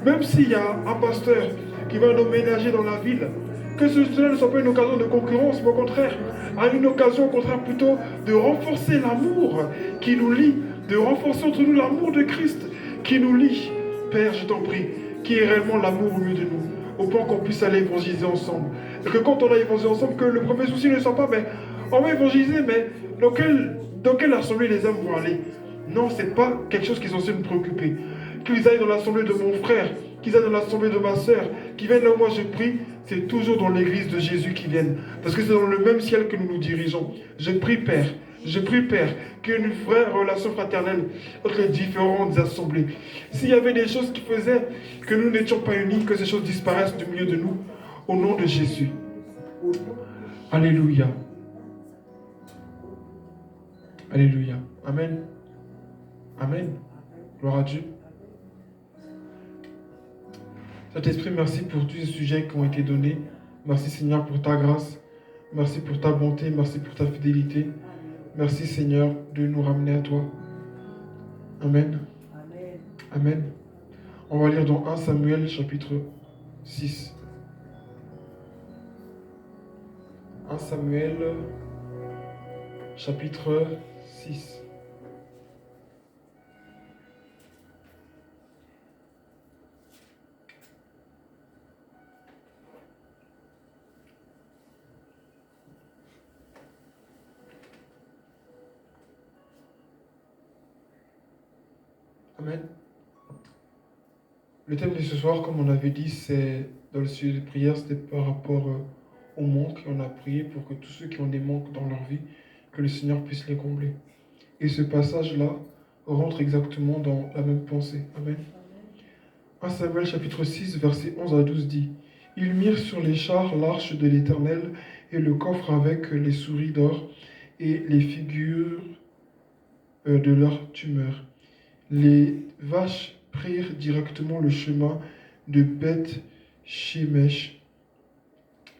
Même s'il y a un pasteur qui va nous ménager dans la ville, que cela ne soit pas une occasion de concurrence, mais au contraire, à une occasion au contraire plutôt de renforcer l'amour qui nous lie, de renforcer entre nous l'amour de Christ qui nous lie. Père, je t'en prie, qui est réellement l'amour au milieu de nous, au point qu'on puisse aller évangéliser ensemble. Et que quand on a évangélisé ensemble, que le premier souci ne soit pas, mais on va évangéliser, mais dans quelle assemblée les hommes vont aller? Non, c'est pas quelque chose qui est censé nous préoccuper. Qu'ils aillent dans l'assemblée de mon frère, qu'ils aillent dans l'assemblée de ma sœur, qu'ils viennent là où moi je prie, c'est toujours dans l'église de Jésus qu'ils viennent. Parce que c'est dans le même ciel que nous nous dirigeons. Je prie, Père, qu'il y ait une vraie relation fraternelle entre les différentes assemblées. S'il y avait des choses qui faisaient que nous n'étions pas unis, que ces choses disparaissent du milieu de nous, au nom de Jésus. Alléluia. Alléluia. Amen. Amen. Gloire à Dieu. Saint-Esprit, merci pour tous ces sujets qui ont été donnés. Merci Seigneur pour ta grâce. Merci pour ta bonté. Merci pour ta fidélité. Merci Seigneur de nous ramener à toi. Amen. Amen. Amen. On va lire dans 1 Samuel chapitre 6. 1 Samuel chapitre 6. Amen. Le thème de ce soir, comme on avait dit, c'est dans le sujet de prière, c'était par rapport au manque. On a prié pour que tous ceux qui ont des manques dans leur vie, que le Seigneur puisse les combler. Et ce passage-là rentre exactement dans la même pensée. Amen. 1 Samuel chapitre 6, versets 11 à 12 dit: Ils mirent sur les chars l'arche de l'Éternel et le coffre avec les souris d'or et les figures de leur tumeur. Les vaches prirent directement le chemin de Beth-Shemesh.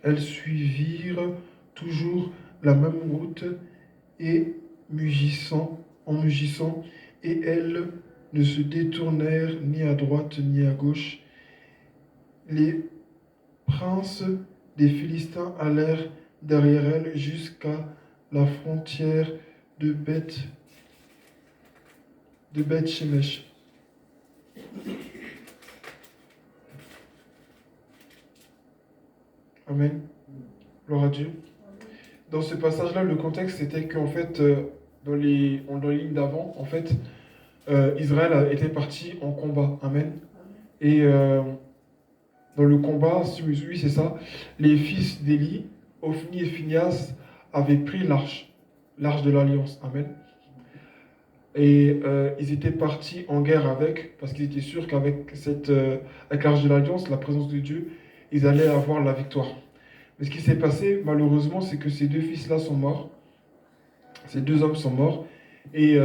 Elles suivirent toujours la même route et en mugissant, et elles ne se détournèrent ni à droite ni à gauche. Les princes des Philistins allèrent derrière elles jusqu'à la frontière de Beth-Shemesh. Amen. Gloire à Dieu. Dans ce passage-là, le contexte c'était qu'en fait, dans les lignes d'avant, en fait, Israël était parti en combat. Amen. Et dans le combat, oui, c'est ça, les fils d'Élie, Ophni et Phinehas, avaient pris l'arche de l'Alliance. Amen. Et ils étaient partis en guerre avec, parce qu'ils étaient sûrs qu'avec avec l'arche de l'Alliance, la présence de Dieu, ils allaient avoir la victoire. Mais ce qui s'est passé, malheureusement, c'est que ces deux fils-là sont morts. Ces deux hommes sont morts. Et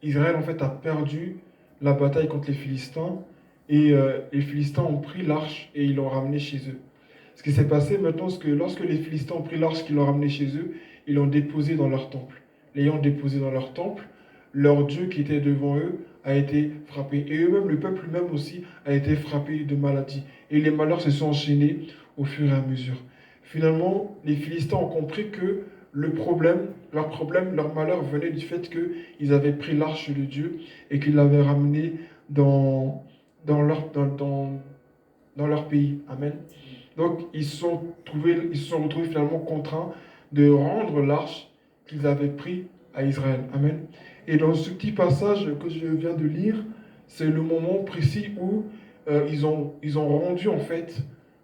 Israël, en fait, a perdu la bataille contre les Philistins. Et les Philistins ont pris l'arche et ils l'ont ramenée chez eux. Ce qui s'est passé maintenant, c'est que lorsque les Philistins ont pris l'arche qu'ils l'ont ramenée chez eux, ils l'ont déposée dans leur temple. L'ayant déposée dans leur temple, leur Dieu qui était devant eux a été frappé. Et eux-mêmes, le peuple même aussi, a été frappé de maladie. Et les malheurs se sont enchaînés au fur et à mesure. Finalement, les Philistins ont compris que leur malheur venait du fait qu'ils avaient pris l'arche de Dieu et qu'ils l'avaient ramenée dans leur pays. Amen. Donc, ils se sont retrouvés finalement contraints de rendre l'arche qu'ils avaient pris à Israël. Amen. Et dans ce petit passage que je viens de lire, c'est le moment précis où ils ont rendu en fait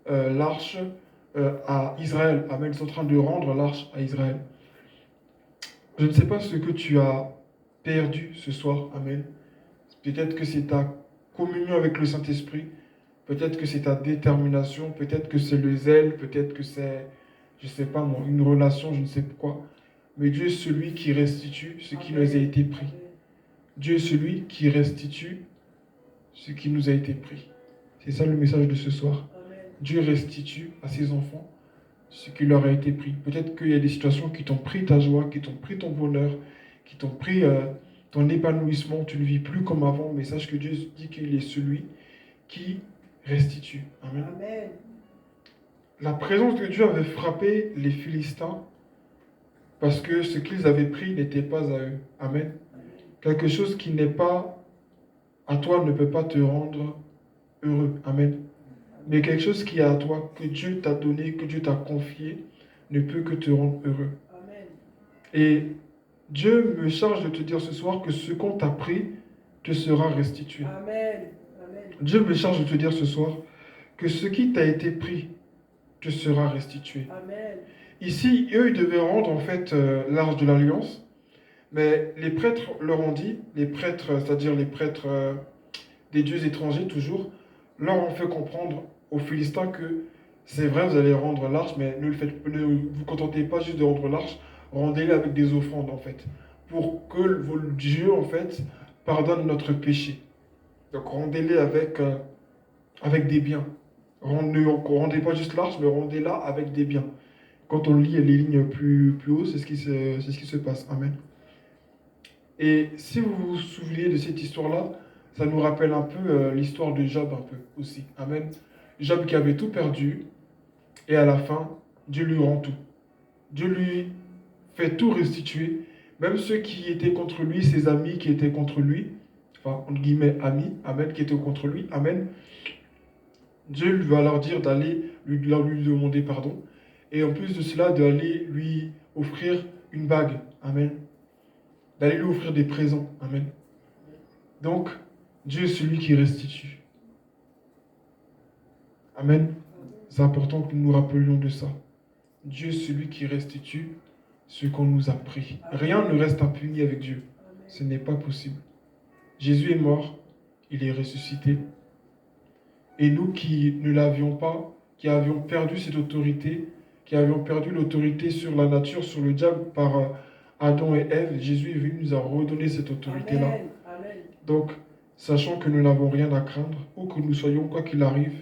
l'arche à Israël. Amen. Ils sont en train de rendre l'arche à Israël. Je ne sais pas ce que tu as perdu ce soir. Amen. Peut-être que c'est ta communion avec le Saint-Esprit. Peut-être que c'est ta détermination. Peut-être que c'est le zèle. Peut-être que c'est, je ne sais pas moi, une relation, je ne sais quoi. Mais Dieu est celui qui restitue ce qui nous a été pris. Dieu est celui qui restitue ce qui nous a été pris. C'est ça le message de ce soir. Dieu restitue à ses enfants ce qui leur a été pris. Peut-être qu'il y a des situations qui t'ont pris ta joie, qui t'ont pris ton bonheur, qui t'ont pris ton épanouissement. Tu ne vis plus comme avant, mais sache que Dieu dit qu'il est celui qui restitue. Amen. Amen. La présence de Dieu avait frappé les Philistins parce que ce qu'ils avaient pris n'était pas à eux. Amen. Quelque chose qui n'est pas à toi ne peut pas te rendre heureux. Amen. Mais quelque chose qui est à toi, que Dieu t'a donné, que Dieu t'a confié, ne peut que te rendre heureux. Amen. Et Dieu me charge de te dire ce soir que ce qu'on t'a pris te sera restitué. Amen. Amen. Dieu me charge de te dire ce soir que ce qui t'a été pris te sera restitué. Amen. Ici, eux, ils devaient rendre en fait l'arche de l'alliance, mais les prêtres leur ont dit, les prêtres, c'est-à-dire les prêtres des dieux étrangers toujours, leur ont fait comprendre aux Philistins que c'est vrai, vous allez rendre l'arche, mais ne vous contentez pas juste de rendre l'arche, rendez-le avec des offrandes en fait, pour que vos dieux en fait pardonnent notre péché. Donc rendez-les avec des biens. Ne rendez pas juste l'arche, mais rendez-la avec des biens. Quand on lit les lignes plus haut, c'est ce qui se passe. Amen. Et si vous vous souvenez de cette histoire-là, ça nous rappelle un peu l'histoire de Job un peu aussi. Amen. Job qui avait tout perdu, et à la fin, Dieu lui rend tout. Dieu lui fait tout restituer, même ceux qui étaient contre lui, ses amis qui étaient contre lui, enfin, entre guillemets, amis, amen, qui étaient contre lui, amen. Dieu va leur dire d'aller lui demander pardon, et en plus de cela, d'aller lui offrir une bague, amen. D'aller lui offrir des présents, amen. Donc, Dieu est celui qui restitue. Amen. C'est important que nous nous rappelions de ça. Dieu est celui qui restitue ce qu'on nous a pris. Rien ne reste impuni avec Dieu. Ce n'est pas possible. Jésus est mort, il est ressuscité. Et nous qui ne l'avions pas, qui avions perdu cette autorité, qui avions perdu l'autorité sur la nature, sur le diable par Adam et Ève, Jésus est venu nous a redonné cette autorité-là. Amen. Amen. Donc, sachant que nous n'avons rien à craindre, où que nous soyons, quoi qu'il arrive,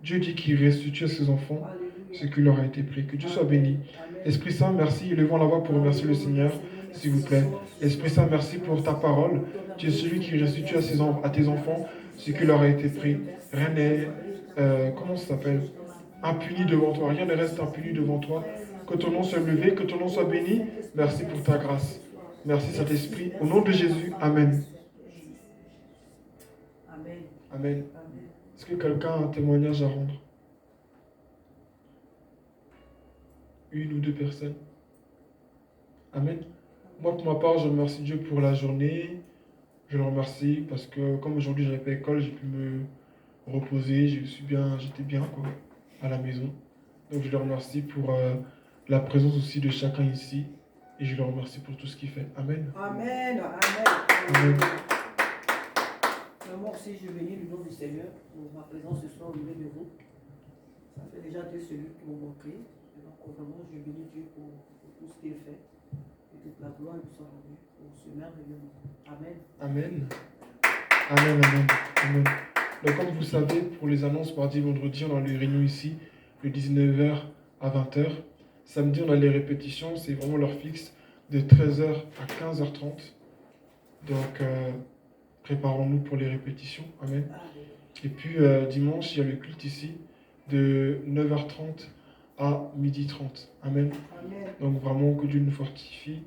Dieu dit qu'il restitue à ses enfants ce qui leur a été pris. Que Dieu soit béni. Esprit Saint, merci. Élevons la voix pour remercier le Seigneur, s'il vous plaît. Esprit Saint, merci pour ta parole. Tu es celui qui restitue à tes enfants ce qui leur a été pris. Rien n'est, comment ça s'appelle, impuni devant toi. Rien ne reste impuni devant toi. Que ton nom soit levé, que ton nom soit béni. Merci pour ta grâce. Merci Saint-Esprit. Au nom de Jésus, Amen. Amen. Amen. Est-ce que quelqu'un a un témoignage à rendre? Une ou deux personnes? Amen. Moi, pour ma part, je remercie Dieu pour la journée. Je le remercie parce que, comme aujourd'hui, je n'avais pas école, j'ai pu me reposer. J'étais bien quoi, à la maison. Donc, je le remercie pour la présence aussi de chacun ici. Et je le remercie pour tout ce qu'il fait. Amen. Amen. Amen. Amen. Moi aussi, je bénis le nom du Seigneur pour ma présence ce soir au milieu de vous. Ça fait déjà 2 cellules qui m'ont manqué. Et donc, vraiment, je bénis Dieu pour tout ce qu'il fait. Et toute la gloire lui soit rendue pour ce merveilleux nom. Amen. Amen. Amen, amen, amen. Donc, comme vous savez, pour les annonces, mardi, vendredi, on a les réunions ici, de 19h à 20h. Samedi, on a les répétitions, c'est vraiment l'heure fixe, de 13h à 15h30. Donc, préparons-nous pour les répétitions. Amen. Et puis, dimanche, il y a le culte ici, de 9h30 à 12h30. Amen. Amen. Donc, vraiment, que Dieu nous fortifie.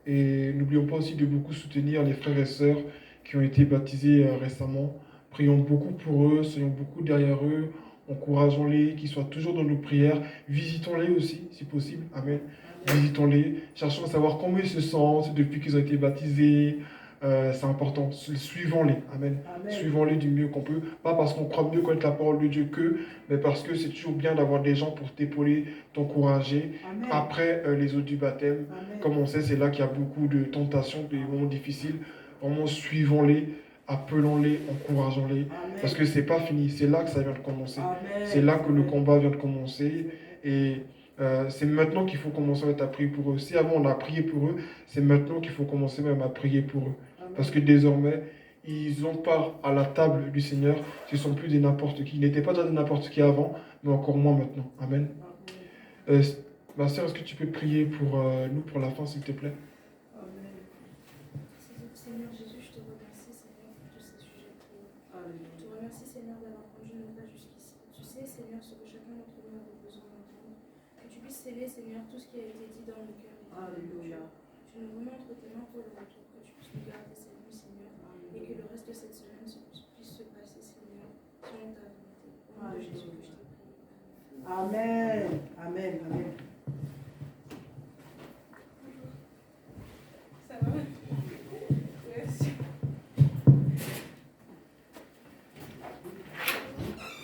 Et n'oublions pas aussi de beaucoup soutenir les frères et sœurs qui ont été baptisés récemment. Prions beaucoup pour eux, soyons beaucoup derrière eux, encourageons-les, qu'ils soient toujours dans nos prières. Visitons-les aussi, si possible. Amen. Visitons-les, cherchons à savoir comment ils se sentent depuis qu'ils ont été baptisés, c'est important. Suivons-les. Amen. Amen. Suivons-les du mieux qu'on peut. Pas parce qu'on croit mieux connaître la parole de Dieu qu'eux, mais parce que c'est toujours bien d'avoir des gens pour t'épauler, t'encourager. Amen. Après les eaux du baptême, Amen. comme on sait, c'est là qu'il y a beaucoup de tentations, des moments difficiles. Vraiment, suivons-les, appelons-les, encourageons-les. Amen. Parce que c'est pas fini, c'est là que ça vient de commencer. Amen. C'est là que le combat vient de commencer. Et c'est maintenant qu'il faut commencer à prier pour eux. Si avant on a prié pour eux, c'est maintenant qu'il faut commencer même à prier pour eux. Amen. Parce que désormais, ils ont part à la table du Seigneur. Ce ne sont plus des n'importe qui. Ils n'étaient pas des n'importe qui avant, mais encore moins maintenant. Amen. Amen. Ma sœur, est-ce que tu peux prier pour nous pour la fin, s'il te plaît? Amen. Seigneur Jésus, je te remercie, Seigneur, pour tous ces sujets priés. Amen. Je te remercie, Seigneur, d'avoir conduit nos pas jusqu'ici. Tu sais, Seigneur, ce que chacun d'entre nous avait besoin d'entendre. Que tu puisses sceller, Seigneur, tout ce qui a été dit dans nos cœurs. Alléluia. Tu nous remets entre tes mains pour le retour. Que tu puisses nous garder cette nuit, Seigneur. Et que le reste de cette semaine puisse se passer, Seigneur, selon ta volonté. Au nom de Jésus que je t'ai prié. Amen.